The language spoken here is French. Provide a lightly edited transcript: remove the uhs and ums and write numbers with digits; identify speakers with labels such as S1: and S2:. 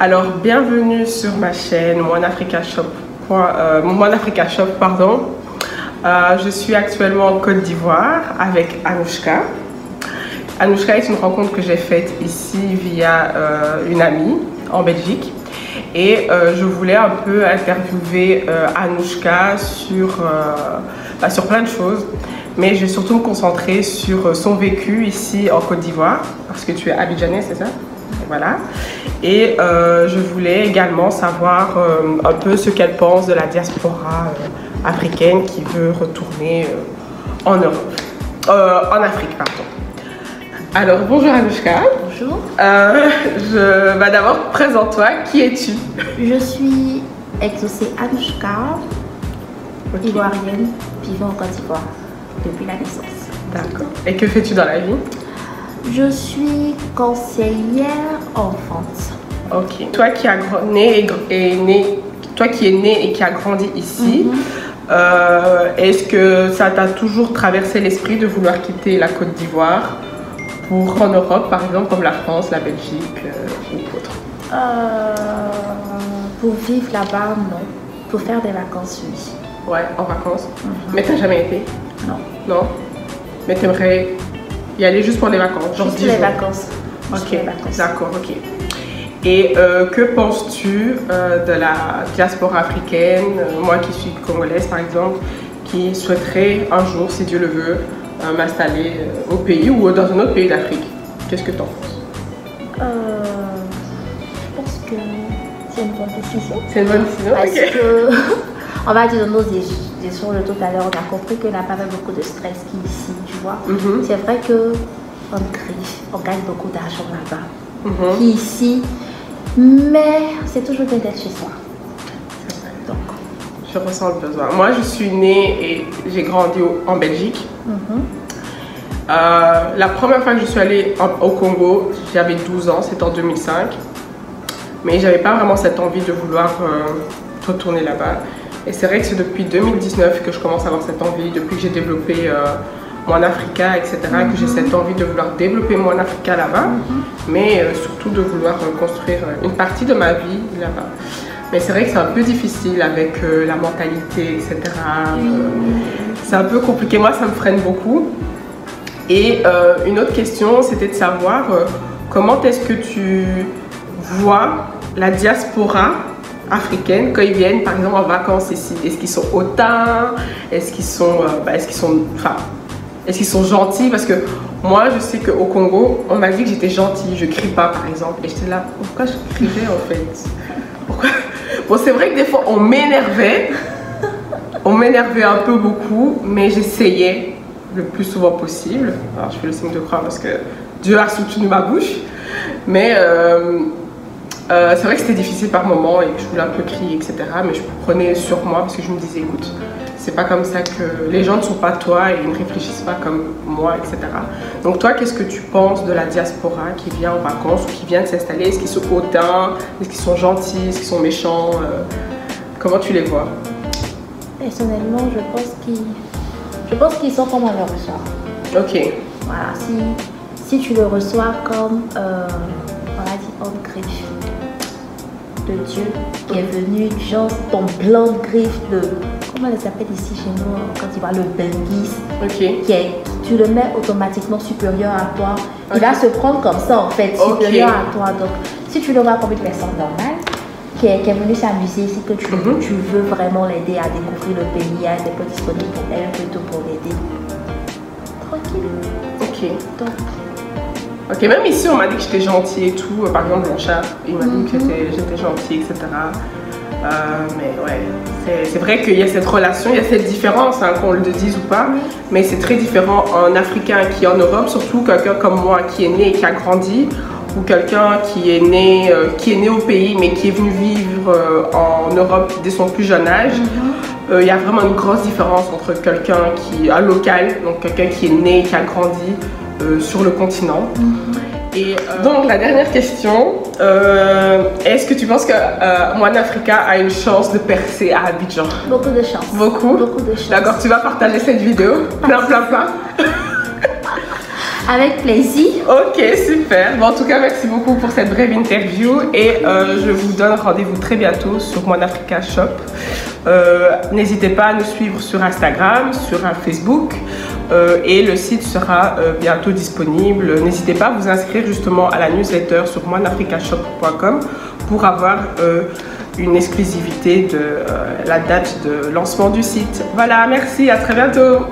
S1: Alors, bienvenue sur ma chaîne One Africa Shop, pardon. Je suis actuellement en Côte d'Ivoire avec Anouchka. Anouchka est une rencontre que j'ai faite ici via une amie en Belgique. Et je voulais un peu interviewer Anouchka sur plein de choses. Mais je vais surtout me concentrer sur son vécu ici en Côte d'Ivoire, parce que tu es abidjanais, c'est ça? Voilà. Et je voulais également savoir un peu ce qu'elle pense de la diaspora africaine qui veut retourner en Europe, en Afrique, pardon. Alors, bonjour Anouchka.
S2: Bonjour.
S1: D'abord, présente-toi. Qui es-tu?
S2: Je suis exaucée Anouchka,
S1: Okay.
S2: ivoirienne, vivant en Côte d'Ivoire depuis la naissance.
S1: D'accord. Et que fais-tu dans la vie?
S2: Je suis conseillère enfante.
S1: Ok. Toi qui es né et qui a grandi ici, est-ce que ça t'a toujours traversé l'esprit de vouloir quitter la Côte d'Ivoire pour en Europe, par exemple, comme la France, la Belgique ou autre?
S2: Pour vivre là-bas, non. Pour faire des vacances, oui.
S1: Ouais, en vacances. Mais t'as jamais été?
S2: Non.
S1: Non? Mais t'aimerais y aller juste pour les vacances? Genre
S2: Juste
S1: 10
S2: les
S1: jours.
S2: vacances. Juste
S1: Ok,
S2: les vacances.
S1: d'accord, ok. Et que penses-tu de la diaspora africaine, moi qui suis congolaise par exemple, qui souhaiterait un jour, si Dieu le veut, m'installer au pays ou dans un autre pays d'Afrique? Qu'est-ce que tu en penses?
S2: Je pense que c'est une bonne décision.
S1: C'est une bonne décision?
S2: Parce
S1: Ok.
S2: que, on va dire dans nos échanges de tout à l'heure, on a compris qu'on n'a pas beaucoup de stress qu'ici, tu vois. C'est vrai qu'on griffe, on gagne beaucoup d'argent là-bas, qu'ici, mais c'est toujours bien d'être chez soi.
S1: C'est vrai.
S2: Donc,
S1: Je ressens le besoin. Moi, je suis née et j'ai grandi en Belgique. La première fois que je suis allée au Congo, j'avais 12 ans, c'était en 2005. Mais j'avais pas vraiment cette envie de vouloir retourner là-bas. Et c'est vrai que c'est depuis 2019 que je commence à avoir cette envie, depuis que j'ai développé One Africa, etc., que j'ai cette envie de vouloir développer One Africa là-bas, mais surtout de vouloir construire une partie de ma vie là-bas. Mais c'est vrai que c'est un peu difficile avec la mentalité, etc. C'est un peu compliqué, moi ça me freine beaucoup. Et une autre question, c'était de savoir comment est-ce que tu vois la diaspora africaines quand ils viennent par exemple en vacances ici. Est-ce qu'ils sont hautains? Est-ce qu'ils sont gentils? Parce que moi je sais qu'au Congo on m'a dit que j'étais gentille, je crie pas par exemple, et j'étais là, pourquoi je criais en fait? Pourquoi? Bon, c'est vrai que des fois on m'énervait un peu beaucoup, mais j'essayais le plus souvent possible. Alors je fais le signe de croix parce que Dieu a soutenu ma bouche, mais c'est vrai que c'était difficile par moments et que je voulais un peu crier, etc. Mais je prenais sur moi parce que je me disais, écoute, c'est pas comme ça que les gens ne sont pas toi et ils ne réfléchissent pas comme moi, etc. Donc toi, qu'est-ce que tu penses de la diaspora qui vient en vacances ou qui vient de s'installer? Est-ce qu'ils sont hautains? Est-ce qu'ils sont gentils? Est-ce qu'ils sont méchants? Comment tu les vois?
S2: personnellement, je pense qu'ils sont comme on le reçoit.
S1: Ok.
S2: Voilà, si tu le reçois comme, on a dit, homme griffe de Dieu qui est venu, genre ton blanc de griffe de, comment elle s'appelle ici chez nous, quand tu vois le benguis, tu le mets automatiquement supérieur à toi. Il va se prendre comme ça en fait, supérieur à toi. Donc, si tu le vois comme une personne normale, qui est venue s'amuser, si que tu veux vraiment l'aider à découvrir le pays, à être disponible pour elle, plutôt pour l'aider. Tranquille.
S1: Ok.
S2: Donc,
S1: ok, même ici on m'a dit que j'étais gentille et tout. Par exemple, mon chat, il m'a dit que j'étais gentille, etc. Mais ouais, c'est vrai qu'il y a cette relation, il y a cette différence, hein, qu'on le dise ou pas. Mais c'est très différent un Africain qui est en Europe, surtout quelqu'un comme moi qui est né et qui a grandi, ou quelqu'un qui est né au pays mais qui est venu vivre en Europe dès son plus jeune âge. Il y a vraiment une grosse différence entre quelqu'un qui est un local, donc quelqu'un qui est né et qui a grandi sur le continent. Et donc la dernière question, est-ce que tu penses que One Africa a une chance de percer à Abidjan?
S2: beaucoup de chance.
S1: Beaucoup?
S2: Beaucoup de chance.
S1: D'accord, tu vas partager cette vidéo, plein.
S2: Avec plaisir.
S1: Ok, super. Bon, en tout cas, merci beaucoup pour cette brève interview et je vous donne rendez-vous très bientôt sur One Africa Shop. N'hésitez pas à nous suivre sur Instagram, sur Facebook et le site sera bientôt disponible. N'hésitez pas à vous inscrire justement à la newsletter sur oneafricashop.com pour avoir une exclusivité de la date de lancement du site. Voilà, merci, à très bientôt.